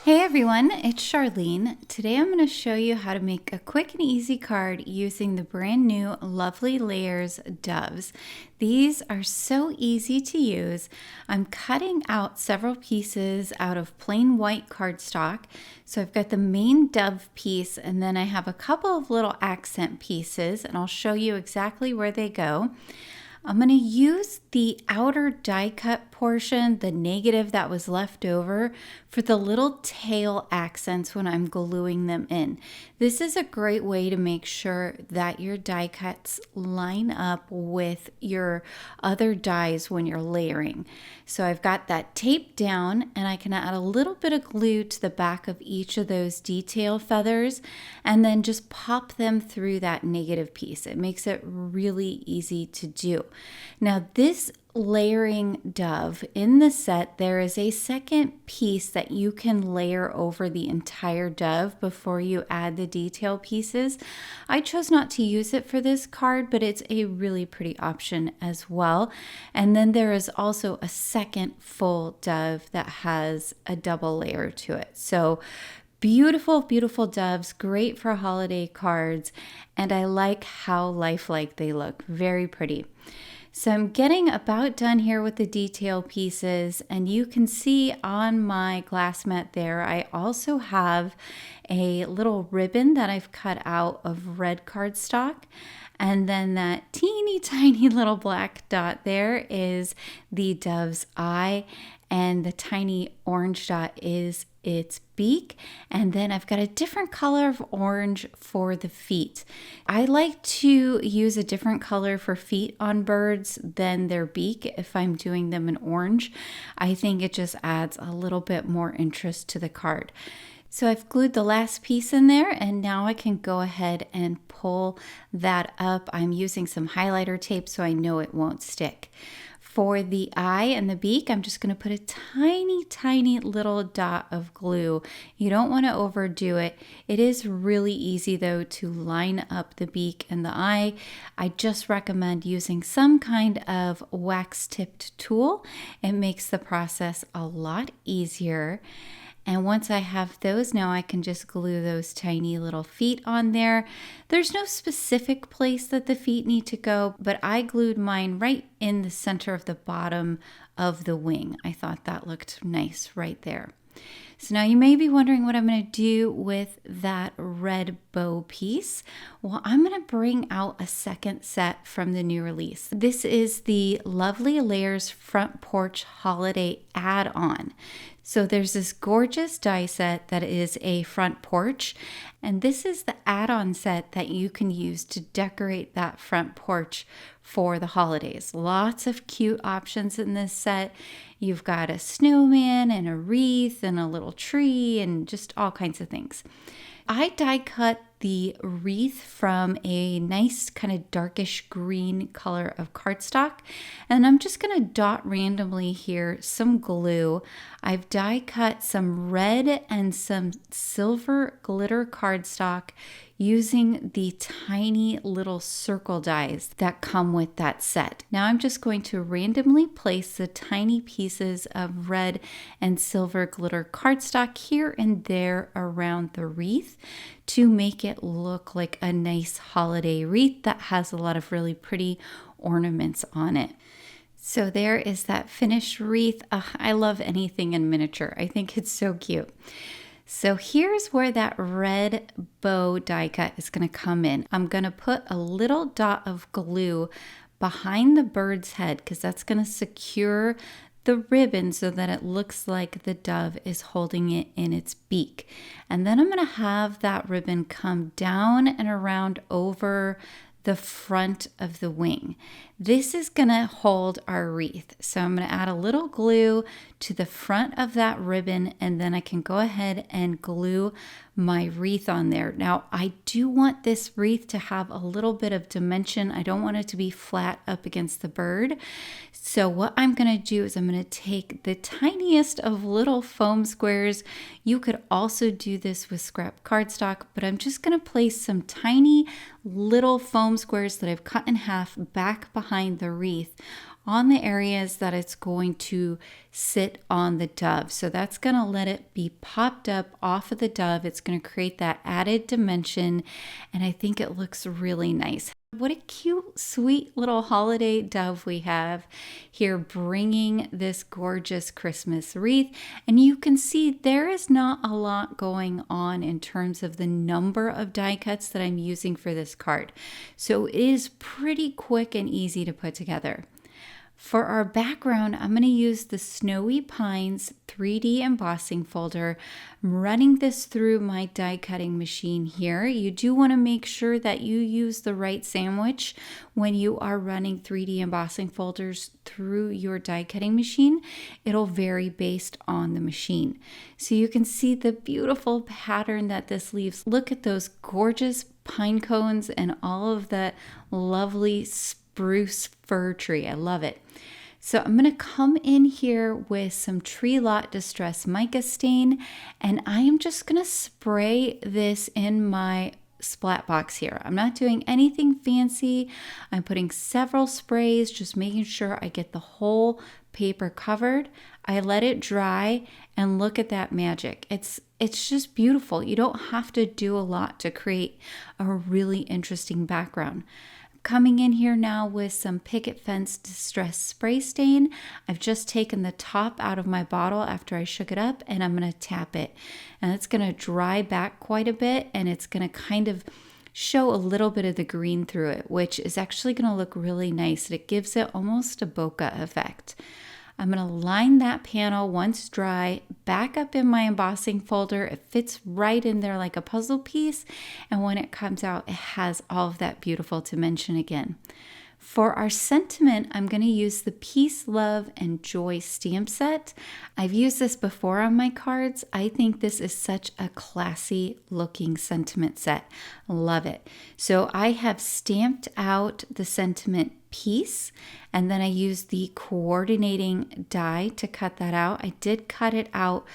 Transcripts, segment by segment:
Hey everyone, it's Charlene. Today I'm going to show you how to make a quick and easy card using the brand new Lovely Layers doves. These are so easy to use. I'm cutting out several pieces out of plain white cardstock. So I've got the main dove piece and then I have a couple of little accent pieces and I'll show you exactly where they go. I'm going to use the outer die cut portion, the negative that was left over, for the little tail accents when I'm gluing them in. This is a great way to make sure that your die cuts line up with your other dies when you're layering. So I've got that taped down and I can add a little bit of glue to the back of each of those detail feathers and then just pop them through that negative piece. It makes it really easy to do. Now this layering dove in the set, there is a second piece that you can layer over the entire dove before you add the detail pieces. I chose not to use it for this card, but it's a really pretty option as well. And then there is also a second full dove that has a double layer to it. So beautiful, beautiful doves, great for holiday cards, and I like how lifelike they look. Very pretty. So I'm getting about done here with the detail pieces, and you can see on my glass mat there, I also have a little ribbon that I've cut out of red cardstock. And then that teeny tiny little black dot there is the dove's eye, and the tiny orange dot is its beak. And then I've got a different color of orange for the feet. I like to use a different color for feet on birds than their beak if I'm doing them in orange. I think it just adds a little bit more interest to the card. So I've glued the last piece in there and now I can go ahead and pull that up. I'm using some highlighter tape so I know it won't stick. For the eye and the beak, I'm just going to put a tiny, tiny little dot of glue. You don't want to overdo it. It is really easy though to line up the beak and the eye. I just recommend using some kind of wax-tipped tool. It makes the process a lot easier. And once I have those, now I can just glue those tiny little feet on there. There's no specific place that the feet need to go, but I glued mine right in the center of the bottom of the wing. I thought that looked nice right there. So now you may be wondering what I'm going to do with that red bow piece. Well, I'm going to bring out a second set from the new release. This is the Lovely Layers Front Porch Holiday Add-on. So there's this gorgeous die set that is a front porch, and this is the add-on set that you can use to decorate that front porch for the holidays. Lots of cute options in this set. You've got a snowman and a wreath and a little tree and just all kinds of things. I die cut the wreath from a nice kind of darkish green color of cardstock, and I'm just going to dot randomly here some glue. I've die cut some red and some silver glitter cardstock using the tiny little circle dies that come with that set. Now I'm just going to randomly place the tiny pieces of red and silver glitter cardstock here and there around the wreath to make it look like a nice holiday wreath that has a lot of really pretty ornaments on it. So there is that finished wreath. I love anything in miniature. I think it's so cute. So here's where that red bow die cut is going to come in. I'm going to put a little dot of glue behind the bird's head because that's going to secure the ribbon so that it looks like the dove is holding it in its beak. And then I'm going to have that ribbon come down and around over the front of the wing. This is going to hold our wreath. So I'm going to add a little glue to the front of that ribbon and then I can go ahead and glue my wreath on there. Now I do want this wreath to have a little bit of dimension. I don't want it to be flat up against the bird. So what I'm going to do is I'm going to take the tiniest of little foam squares. You could also do this with scrap cardstock, but I'm just going to place some tiny little foam squares that I've cut in half back behind the wreath on the areas that it's going to sit on the dove. So that's going to let it be popped up off of the dove. It's going to create that added dimension, and I think it looks really nice. What a cute, sweet little holiday dove we have here bringing this gorgeous Christmas wreath. And you can see there is not a lot going on in terms of the number of die cuts that I'm using for this card. So it is pretty quick and easy to put together. For our background, I'm going to use the Snowy Pines 3D embossing folder. I'm running this through my die cutting machine here. You do want to make sure that you use the right sandwich when you are running 3D embossing folders through your die cutting machine. It'll vary based on the machine. So you can see the beautiful pattern that this leaves. Look at those gorgeous pine cones and all of that lovely spruce fir tree. I love it. So I'm going to come in here with some Tree Lot Distress Mica stain, and I am just going to spray this in my splat box here. I'm not doing anything fancy. I'm putting several sprays, just making sure I get the whole paper covered. I let it dry, and look at that magic. It's just beautiful. You don't have to do a lot to create a really interesting background. Coming in here now with some Picket Fence Distress Spray Stain. I've just taken the top out of my bottle after I shook it up, and I'm going to tap it. And it's going to dry back quite a bit, and it's going to kind of show a little bit of the green through it, which is actually going to look really nice. It gives it almost a bokeh effect. I'm going to line that panel once dry, back up in my embossing folder. It fits right in there like a puzzle piece. And when it comes out, it has all of that beautiful dimension again. For our sentiment, I'm going to use the Peace, Love, and Joy stamp set. I've used this before on my cards. I think this is such a classy looking sentiment set. Love it. So I have stamped out the sentiment piece, and then I used the coordinating die to cut that out. I did cut it out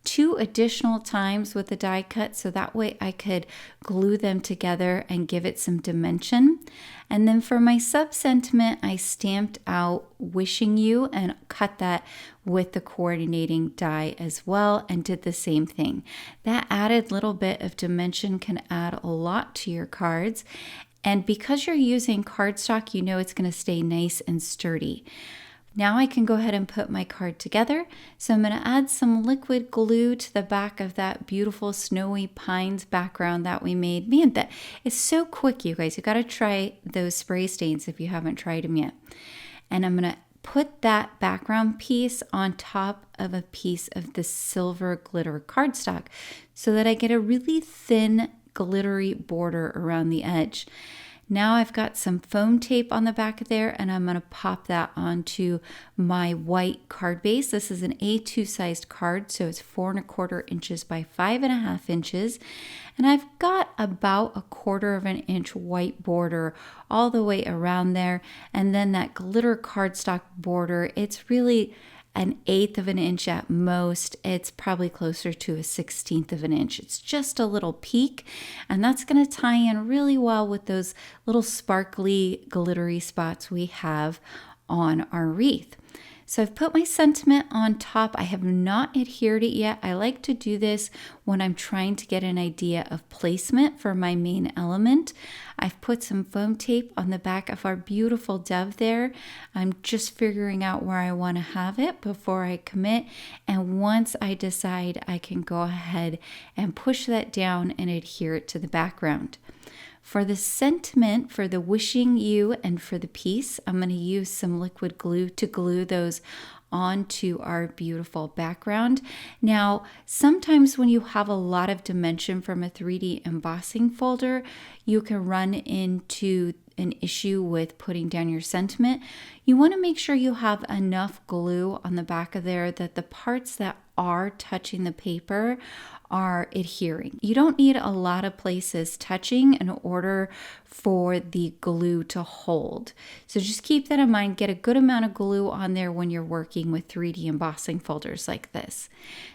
2 additional times with the die cut, so that way I could glue them together and give it some dimension. And then for my sub sentiment, I stamped out Wishing You and cut that with the coordinating die as well, and did the same thing. That added little bit of dimension can add a lot to your cards. And because you're using cardstock, you know it's going to stay nice and sturdy. Now I can go ahead and put my card together. So I'm going to add some liquid glue to the back of that beautiful Snowy Pines background that we made. Man, that is so quick, you guys. You got to try those spray stains if you haven't tried them yet. And I'm going to put that background piece on top of a piece of the silver glitter cardstock so that I get a really thin glittery border around the edge. Now I've got some foam tape on the back of there, and I'm going to pop that onto my white card base. This is an A2 sized card, so it's 4¼ inches by 5½ inches. And I've got about 1/4 inch white border all the way around there. And then that glitter cardstock border, it's really 1/8 inch at most. It's probably closer to 1/16 inch. It's just a little peak, and that's going to tie in really well with those little sparkly glittery spots we have on our wreath. So I've put my sentiment on top. I have not adhered it yet. I like to do this when I'm trying to get an idea of placement for my main element. I've put some foam tape on the back of our beautiful dove there. I'm just figuring out where I want to have it before I commit. And once I decide, I can go ahead and push that down and adhere it to the background. For the sentiment, for the Wishing You and for the Peace, I'm going to use some liquid glue to glue those onto our beautiful background. Now, sometimes when you have a lot of dimension from a 3D embossing folder, you can run into an issue with putting down your sentiment. You want to make sure you have enough glue on the back of there that the parts that are touching the paper are adhering. You don't need a lot of places touching in order for the glue to hold. So just keep that in mind. Get a good amount of glue on there when you're working with 3D embossing folders like this.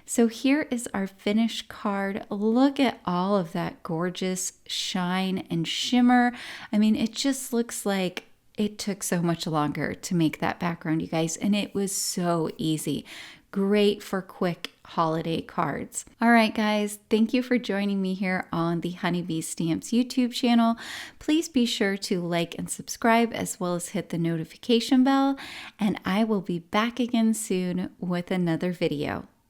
So here is our finished card. Look at all of that gorgeous shine and shimmer. I mean, it just looks like It took so much longer to make that background, you guys, and it was so easy. Great for quick holiday cards. All right, guys, thank you for joining me here on the Honeybee Stamps YouTube channel. Please be sure to like and subscribe, as well as hit the notification bell, and I will be back again soon with another video.